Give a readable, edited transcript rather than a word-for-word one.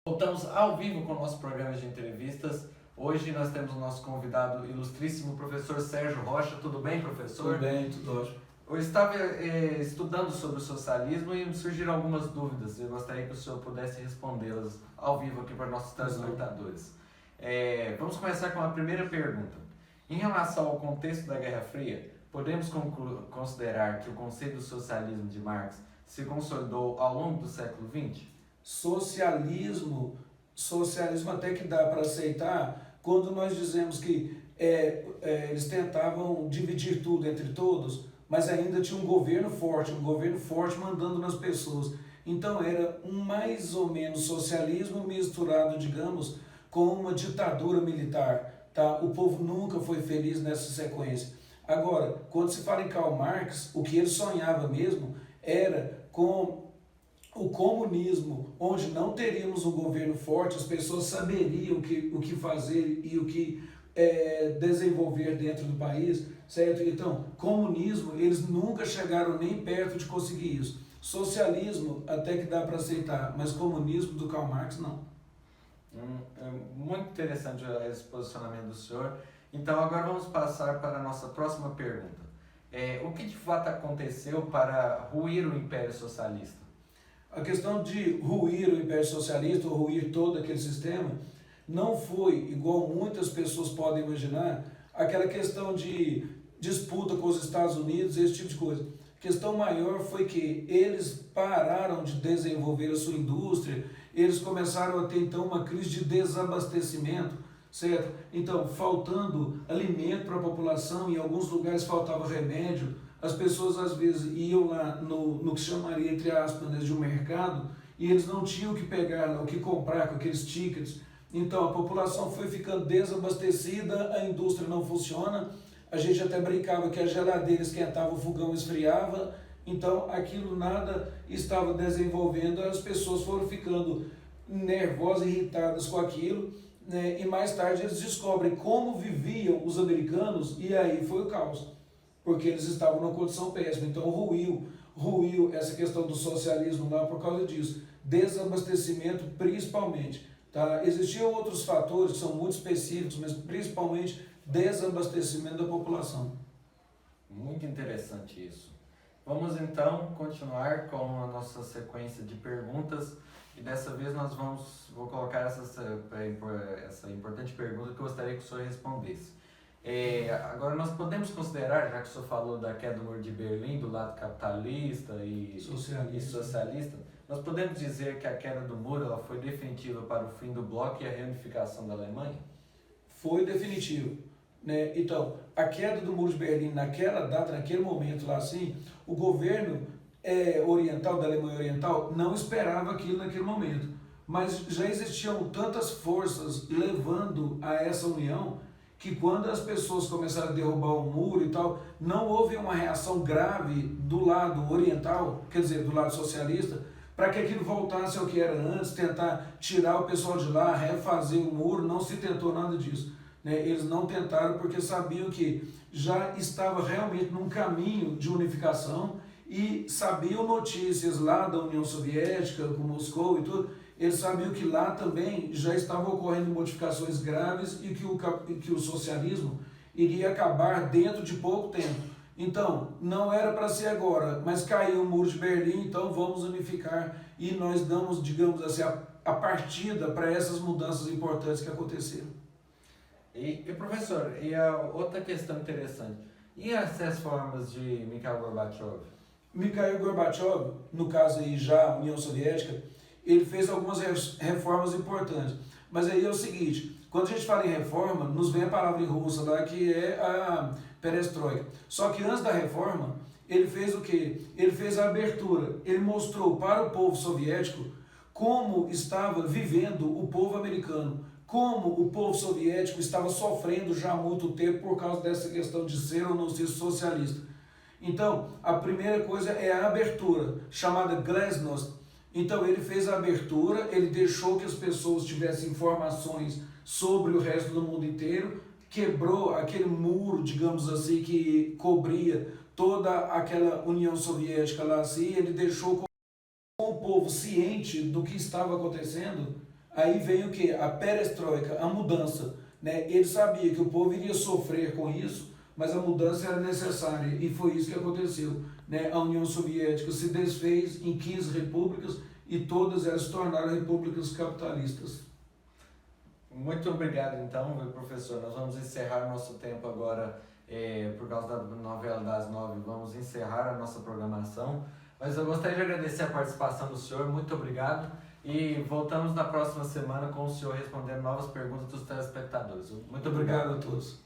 Voltamos ao vivo com o nosso programa de entrevistas. Hoje nós temos o nosso convidado ilustríssimo, professor Sérgio Rocha. Tudo bem, professor? Tudo bem, tudo ótimo. Eu estava estudando sobre o socialismo e me surgiram algumas dúvidas. Eu gostaria que o senhor pudesse respondê-las ao vivo aqui para nossos telespectadores. Vamos começar com a primeira pergunta. Em relação ao contexto da Guerra Fria, podemos considerar que o conceito do socialismo de Marx se consolidou ao longo do século XX? Socialismo até que dá para aceitar quando nós dizemos que eles tentavam dividir tudo entre todos, mas ainda tinha um governo forte mandando nas pessoas. Então era um mais ou menos socialismo misturado, digamos, com uma ditadura militar. Tá? O povo nunca foi feliz nessa sequência. Agora, quando se fala em Karl Marx, o que ele sonhava mesmo era com o comunismo, onde não teríamos um governo forte, as pessoas saberiam o que fazer e o que desenvolver dentro do país, certo? Então, comunismo, eles nunca chegaram nem perto de conseguir isso. Socialismo, até que dá para aceitar, mas comunismo do Karl Marx, não. Muito interessante esse posicionamento do senhor. Então, agora vamos passar para a nossa próxima pergunta. O que de fato aconteceu para ruir o Império Socialista? A questão de ruir o Império Socialista, ou ruir todo aquele sistema, não foi, igual muitas pessoas podem imaginar, aquela questão de disputa com os Estados Unidos, esse tipo de coisa. A questão maior foi que eles pararam de desenvolver a sua indústria, eles começaram a ter então uma crise de desabastecimento, certo? Então, faltando alimento para a população, em alguns lugares faltava remédio, as pessoas às vezes iam lá no que chamaria, entre aspas, de um mercado, e eles não tinham o que pegar, o que comprar com aqueles tickets. Então a população foi ficando desabastecida, a indústria não funciona, a gente até brincava que a geladeira esquentava, o fogão esfriava, então aquilo nada estava desenvolvendo, as pessoas foram ficando nervosas, irritadas com aquilo, né? E mais tarde eles descobrem como viviam os americanos, e aí foi o caos, porque eles estavam numa condição péssima. Então ruiu essa questão do socialismo lá por causa disso, desabastecimento principalmente. Tá? Existiam outros fatores que são muito específicos, mas principalmente desabastecimento da população. Muito interessante isso. Vamos então continuar com a nossa sequência de perguntas e dessa vez vou colocar essa importante pergunta que eu gostaria que o senhor respondesse. Agora nós podemos considerar, já que o senhor falou da queda do Muro de Berlim, do lado capitalista e socialista, nós podemos dizer que a queda do muro ela foi definitiva para o fim do bloco e a reunificação da Alemanha? Foi definitivo, né? Então, a queda do Muro de Berlim naquela data, naquele momento lá assim, o governo oriental, da Alemanha Oriental, não esperava aquilo naquele momento, mas já existiam tantas forças levando a essa união que quando as pessoas começaram a derrubar o muro e tal, não houve uma reação grave do lado oriental, quer dizer, do lado socialista, para que aquilo voltasse ao que era antes, tentar tirar o pessoal de lá, refazer o muro, não se tentou nada disso. Né? Eles não tentaram porque sabiam que já estava realmente num caminho de unificação e sabiam notícias lá da União Soviética, com Moscou e tudo, eles sabiam que lá também já estavam ocorrendo modificações graves e que o socialismo iria acabar dentro de pouco tempo. Então, não era para ser agora, mas caiu o Muro de Berlim, então vamos unificar e nós damos, digamos assim, a partida para essas mudanças importantes que aconteceram. E professor, e a outra questão interessante, e as reformas de Mikhail Gorbachev? Mikhail Gorbachev, no caso aí já a União Soviética, ele fez algumas reformas importantes. Mas aí é o seguinte, quando a gente fala em reforma, nos vem a palavra em russo lá, que é a perestroika. Só que antes da reforma, ele fez o quê? Ele fez a abertura. Ele mostrou para o povo soviético como estava vivendo o povo americano, como o povo soviético estava sofrendo já há muito tempo por causa dessa questão de ser ou não ser socialista. Então, a primeira coisa é a abertura, chamada glasnost. Então ele fez a abertura, ele deixou que as pessoas tivessem informações sobre o resto do mundo inteiro, quebrou aquele muro, digamos assim, que cobria toda aquela União Soviética lá assim, ele deixou o povo ciente do que estava acontecendo, Aí vem o que? A perestroika, a mudança. Né? Ele sabia que o povo iria sofrer com isso, mas a mudança era necessária e foi isso que aconteceu. Né? A União Soviética se desfez em 15 repúblicas e todas elas se tornaram repúblicas capitalistas. Muito obrigado então, meu professor. Nós vamos encerrar nosso tempo agora, por causa da novela das 9, vamos encerrar a nossa programação. Mas eu gostaria de agradecer a participação do senhor, muito obrigado. E voltamos na próxima semana com o senhor respondendo novas perguntas dos telespectadores. Muito obrigado A todos.